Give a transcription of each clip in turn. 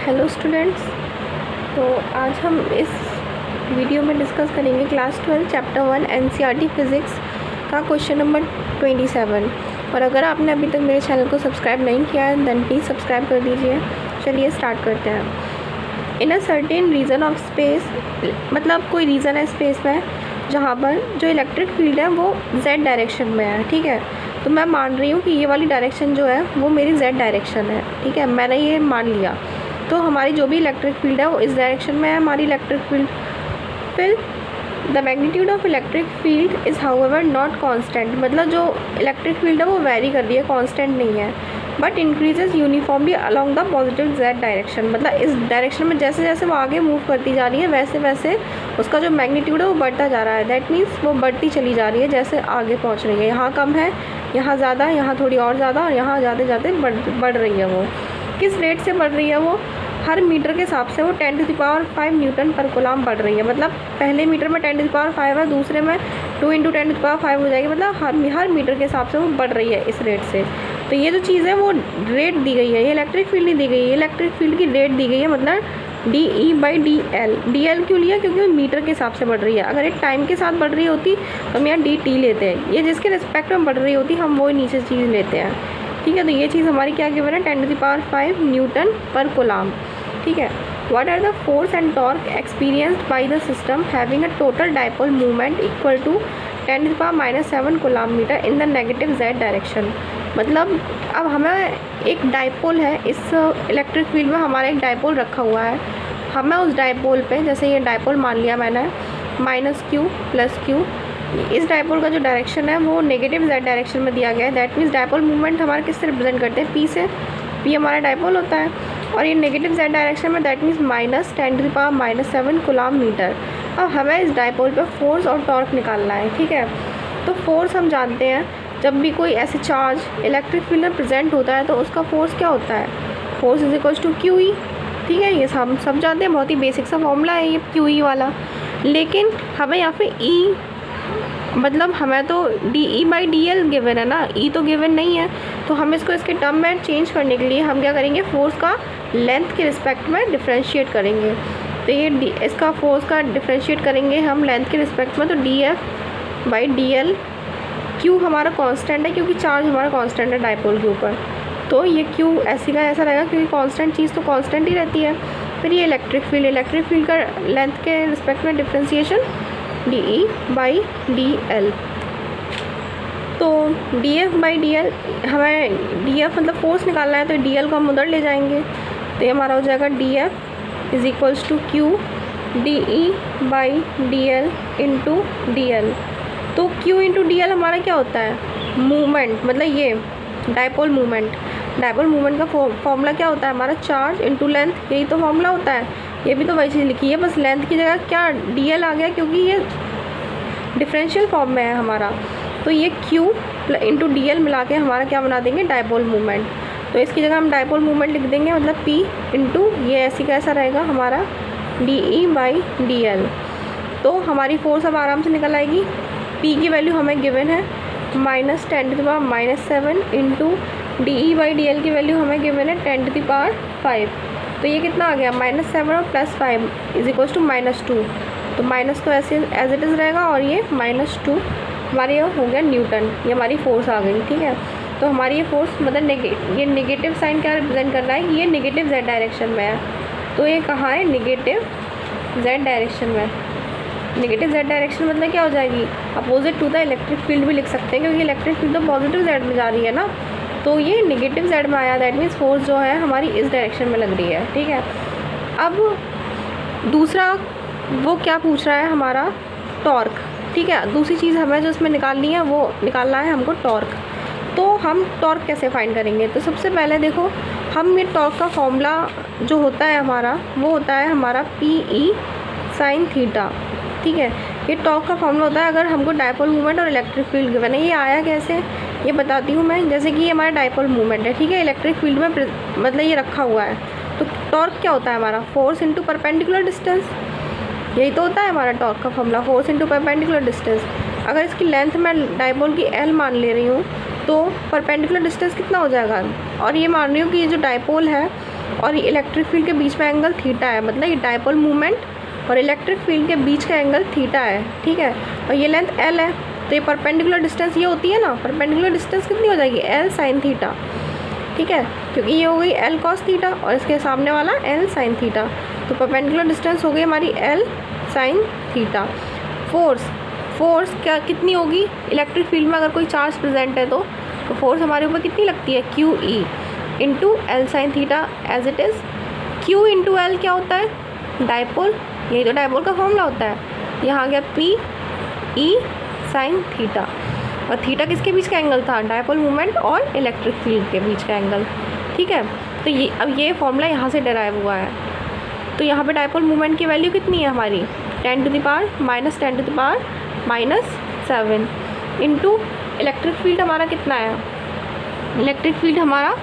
Hello students. तो आज हम इस वीडियो में डिस्कस करेंगे क्लास 12 चैप्टर 1 एनसीईआरटी फिज़िक्स का क्वेश्चन नंबर 27। और अगर आपने अभी तक मेरे चैनल को सब्सक्राइब नहीं किया है देन प्लीज़ सब्सक्राइब कर दीजिए। चलिए स्टार्ट करते हैं। In a certain region of space, मतलब कोई रीज़न है स्पेस में जहाँ पर जो इलेक्ट्रिक फील्ड है वो z डायरेक्शन में है। ठीक है, तो मैं मान रही हूँ कि ये वाली डायरेक्शन जो है वो मेरी z डायरेक्शन है। ठीक है, मैंने ये मान लिया। तो हमारी जो भी इलेक्ट्रिक फील्ड है वो इस डायरेक्शन में है, हमारी इलेक्ट्रिक फील्ड। फिर the magnitude of electric field is however not constant, मतलब जो इलेक्ट्रिक फील्ड है वो वेरी कर रही है, कांस्टेंट नहीं है, but increases uniformly along the positive z direction. मतलब इस डायरेक्शन में जैसे जैसे वो आगे मूव करती जा रही है वैसे वैसे उसका जो मैग्नीट्यूड है वो बढ़ता जा रहा है। दैट मीन्स वो बढ़ती चली जा रही है जैसे आगे पहुंच रही है। यहाँ कम है, यहाँ ज़्यादा, यहाँ थोड़ी और ज़्यादा, और यहाँ जाते जाते बढ़ रही है। वो किस रेट से बढ़ रही है? वो हर मीटर के हिसाब से वो 10⁵ न्यूटन पर कूलम बढ़ रही है। मतलब पहले मीटर में 10⁵ है, दूसरे में 2 × 10⁵ हो जाएगी। मतलब हर मीटर के हिसाब से वो बढ़ रही है इस रेट से। तो ये जो चीज़ है वो रेट दी गई है, ये इलेक्ट्रिक फील्ड नहीं दी गई है, इलेक्ट्रिक फील्ड की रेट दी गई है। मतलब DE/DL। DL क्यों लिया? क्योंकि वो मीटर के हिसाब से बढ़ रही है। अगर एक टाइम के साथ बढ़ रही होती तो हम यहाँ DT लेते हैं। ये जिसके रिस्पेक्ट में बढ़ रही होती हम वो नीचे चीज़ लेते हैं। ठीक है, तो ये चीज़ हमारी क्या गिवन है? 10⁵ न्यूटन पर कूलम। ठीक है। What are the force and torque experienced by the system having a total dipole moment equal to 10⁻⁷ coulomb-metre in the negative z direction? मतलब अब हमें एक डाइपोल है, इस इलेक्ट्रिक फील्ड में हमारा एक डाइपोल रखा हुआ है। हमें उस डाइपोल पे, जैसे ये डाइपोल मान लिया मैंने, -q + q, इस डाइपोल का जो डायरेक्शन है वो नेगेटिव z डायरेक्शन में दिया गया है। दैट मीन्स डाइपोल मूवमेंट हमारे किससे रिप्रेजेंट करते हैं? p से। p हमारा डाइपोल होता है और ये नेगेटिव z डायरेक्शन में, दैट मीन्स -10⁻⁷ कूलम-मीटर। अब हमें इस डाइपोल पे फोर्स और टॉर्क निकालना है। ठीक है, तो फोर्स हम जानते हैं, जब भी कोई ऐसे चार्ज इलेक्ट्रिक फील्ड में प्रेजेंट होता है तो उसका फोर्स क्या होता है? Force = QE। ठीक है, ये हम सब जानते हैं, बहुत ही बेसिक सा फॉर्मूला है ये QE वाला। लेकिन हमें यहाँ पे E, मतलब हमें तो DE/DL गिवन है ना, E तो गिवन नहीं है। तो हम इसको इसके टर्म में चेंज करने के लिए हम क्या करेंगे? फोर्स का लेंथ के रिस्पेक्ट में डिफ्रेंशिएट करेंगे। तो ये इसका फोर्स का डिफ्रेंशिएट करेंगे हम लेंथ के रिस्पेक्ट में, तो DF/DL। Q हमारा कांस्टेंट है क्योंकि चार्ज हमारा कांस्टेंट है डाइपोल के ऊपर, तो ये Q ऐसी का ऐसा रहेगा क्योंकि कांस्टेंट चीज़ तो कांस्टेंट ही रहती है। फिर ये इलेक्ट्रिक फील्ड का लेंथ के रिस्पेक्ट में डिफ्रेंशिएशन DE/DL। तो DF/DL, हमें DF मतलब फोर्स निकालना है, तो DL को हम उधर ले जाएंगे। तो ये हमारा हो जाएगा DF = Q DE/DL × DL। तो Q × DL हमारा क्या होता है? मूवमेंट, मतलब ये डाइपोल मूवमेंट। डाइपोल मूवमेंट का फॉर्मूला क्या होता है? हमारा चार्ज × लेंथ, यही तो फॉर्मूला होता है। ये भी तो वही चीज़ लिखी है, बस लेंथ की जगह क्या DL आ गया क्योंकि ये डिफरेंशियल फॉर्म में है हमारा। तो ये Q × DL मिला के हमारा क्या बना देंगे? Dipole movement. तो इसकी जगह हम डाइपोल मूवमेंट लिख देंगे, मतलब P × ये ऐसी कैसा रहेगा हमारा DE/DL। तो हमारी फोर्स अब आराम से निकल आएगी। P की वैल्यू हमें गिवन है -10⁻⁷ इंटू DE/DL की वैल्यू हमें गिवन है 10⁵। तो ये कितना आ गया? -7 और +5 = -2। तो माइनस तो ऐसे एज इट इज़ रहेगा और ये -2 हमारे ये हो गया न्यूटन। ये हमारी फोर्स आ गई। ठीक है, तो हमारी ये फोर्स मतलब ये नेगेटिव साइन क्या रिप्रेजेंट कर रहा है? ये नेगेटिव z डायरेक्शन में है। तो ये कहाँ है? नेगेटिव z डायरेक्शन में। नेगेटिव z डायरेक्शन मतलब क्या हो जाएगी? Opposite to the electric field भी लिख सकते हैं क्योंकि इलेक्ट्रिक फील्ड तो पॉजिटिव z में जा रही है ना, तो ये नेगेटिव z में आया। दैट मीन्स फोर्स जो है हमारी इस डायरेक्शन में लग रही है। ठीक है, अब दूसरा वो क्या पूछ रहा है? हमारा टॉर्क। ठीक है, दूसरी चीज़ हमें जो इसमें निकालनी है वो निकालना है हमको टॉर्क। तो हम टॉर्क कैसे फाइंड करेंगे? तो सबसे पहले देखो, हम ये टॉर्क का फॉर्मूला जो होता है हमारा वो होता है हमारा PE sin θ। ठीक है, ये टॉर्क का फॉर्मूला होता है अगर हमको डाइपोल मूवमेंट और इलेक्ट्रिक फील्ड गिवन है। ये आया कैसे ये बताती हूँ मैं। जैसे कि ये हमारा डाइपोल मूवमेंट है, ठीक है, इलेक्ट्रिक फील्ड में मतलब ये रखा हुआ है। तो टॉर्क क्या होता है हमारा? Force × perpendicular distance. यही तो होता है हमारा टॉर्क का फॉर्मूला, फोर्स × परपेंडिकुलर डिस्टेंस। अगर इसकी लेंथ मैं डाइपोल की L मान ले रही हूँ तो परपेंडिकुलर डिस्टेंस कितना हो जाएगा? और ये मान रही हूँ कि ये जो डाइपोल है और इलेक्ट्रिक फील्ड के बीच में एंगल थीटा है, मतलब ये डायपोल मूवमेंट और इलेक्ट्रिक फील्ड के बीच का एंगल थीटा है, ठीक है। और ये लेंथ एल है, तो ये परपेंडिकुलर डिस्टेंस ये होती है ना, परपेंडिकुलर डिस्टेंस कितनी हो जाएगी, एल साइन थीटा, ठीक है, क्योंकि ये हो गई एल कॉस थीटा और इसके सामने वाला एल साइन थीटा, तो परपेंडिकुलर डिस्टेंस हो गई हमारी एल साइन थीटा। फोर्स क्या कितनी होगी, इलेक्ट्रिक फील्ड में अगर कोई चार्ज प्रेजेंट है तो फोर्स हमारे ऊपर कितनी लगती है, Q E into L sine theta as it is. Q into L क्या होता है, डायपोल, यही तो डायपोल का फॉर्मूला होता है। यहाँ आ गया पी ई साइन थीटा, और थीटा किसके बीच का एंगल था, डायपोल मूवमेंट और इलेक्ट्रिक फील्ड के बीच का एंगल, ठीक है। तो ये अब ये फॉर्मूला यहाँ से डेराइव हुआ है। तो यहाँ पे डायपोल मूवमेंट की वैल्यू कितनी है हमारी, 10 to the power -7 into electric field हमारा कितना है, इलेक्ट्रिक फील्ड हमारा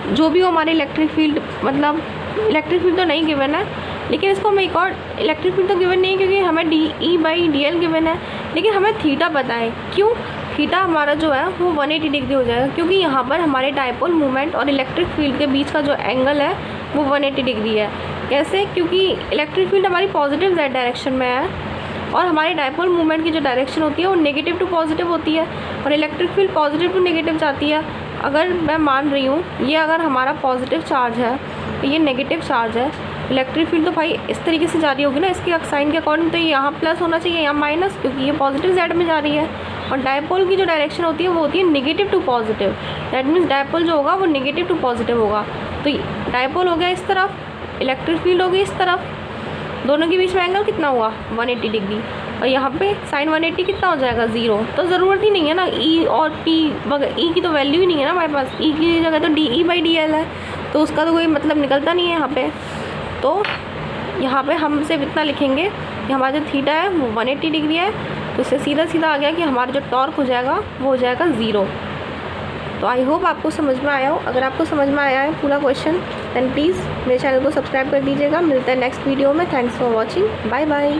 जो भी हो, हमारे इलेक्ट्रिक फील्ड मतलब इलेक्ट्रिक फील्ड तो नहीं गिवन है, लेकिन इसको हमें एक और इलेक्ट्रिक फील्ड तो गिवन नहीं है क्योंकि हमें DE/dl गिवन है, लेकिन हमें थीटा पता है। क्यों, थीटा हमारा जो है वो 180 डिग्री हो जाएगा, क्योंकि यहाँ पर हमारे डायपोल मूवमेंट और इलेक्ट्रिक फील्ड के बीच का जो एंगल है वो 180 डिग्री है। कैसे, क्योंकि इलेक्ट्रिक फील्ड हमारी पॉजिटिव z डायरेक्शन में है और हमारे डायपोल मूवमेंट की जो डायरेक्शन होती है वो नेगेटिव टू पॉजिटिव होती है, और electric field positive to negative जाती है। अगर मैं मान रही हूँ ये अगर हमारा पॉजिटिव चार्ज है तो ये नेगेटिव चार्ज है, इलेक्ट्रिक फील्ड तो भाई इस तरीके से जा रही होगी ना, इसके साइन के अकॉर्डिंग, तो यहाँ प्लस होना चाहिए, यहाँ माइनस, क्योंकि ये पॉजिटिव z में जा रही है। और डायपोल की जो डायरेक्शन होती है वो होती है negative to positive, that means dipole जो होगा वो नेगेटिव टू पॉजिटिव होगा। तो डायपोल हो गया इस तरफ, इलेक्ट्रिक फील्ड हो गई इस तरफ, दोनों के बीच में एंगल कितना हुआ, 180 डिग्री, और यहाँ पे साइन 180 कितना हो जाएगा, 0। तो ज़रूरत ही नहीं है ना ई और टी वगैरह, ई की तो वैल्यू ही नहीं है ना हमारे पास, ई की जगह तो DE/dl है, तो उसका तो कोई मतलब निकलता नहीं है यहाँ पे। तो यहाँ पे हम सिर्फ इतना लिखेंगे कि हमारा जो थीटा है वो 180 डिग्री है, तो इससे सीधा सीधा आ गया कि हमारा जो टॉर्क हो जाएगा वो हो जाएगा 0। तो आई होप आपको समझ में आया हो। अगर आपको समझ में आया है पूरा क्वेश्चन देन प्लीज़ मेरे चैनल को सब्सक्राइब कर दीजिएगा। मिलता है नेक्स्ट वीडियो में। Thanks for watching, bye bye.